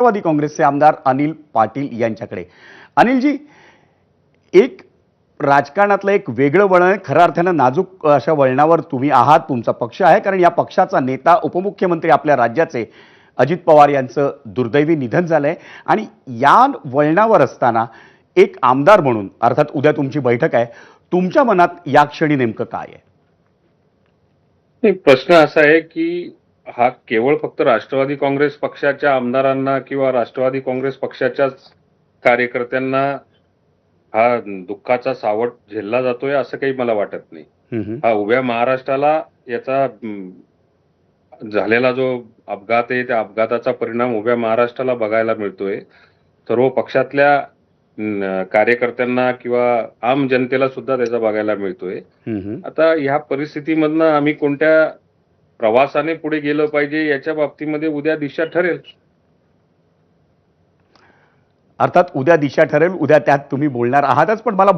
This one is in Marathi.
राष्ट्रवादी काँग्रेसचे आमदार अनिल पाटील यांच्याकडे. अनिलजी, एक राजकारणातलं एक वेगळं वळण आहे, खऱ्या अर्थानं नाजूक अशा वळणावर तुम्ही आहात, तुमचा पक्ष आहे. कारण या पक्षाचा नेता उपमुख्यमंत्री आपल्या राज्याचे अजित पवार यांचं दुर्दैवी निधन झालंय आणि या वळणावर असताना एक आमदार म्हणून, अर्थात उद्या तुमची बैठक आहे, तुमच्या मनात या क्षणी नेमकं काय आहे? प्रश्न असा आहे की हा केवळ फक्त राष्ट्रवादी काँग्रेस पक्षाच्या आमदारांना किंवा राष्ट्रवादी काँग्रेस पक्षाच्याच कार्यकर्त्यांना हा दुःखाचा सावट झेलला जातोय असं काही मला वाटत नाही. हा उभ्या महाराष्ट्राला याचा झालेला जो अपघात आहे त्या अपघाताचा परिणाम उभ्या महाराष्ट्राला बघायला मिळतोय. सर्व पक्षातल्या कार्यकर्त्यांना किंवा आम जनतेला सुद्धा त्याचा बघायला मिळतोय. आता ह्या परिस्थितीमधनं आम्ही कोणत्या प्रवासाने पुढे गेलं पाहिजे याच्या बाबतीमध्ये उद्या दिशा ठरेल. अर्थात उद्या दिशा ठरेल, उद्या त्यात तुम्ही बोलणार आहातच. पण मला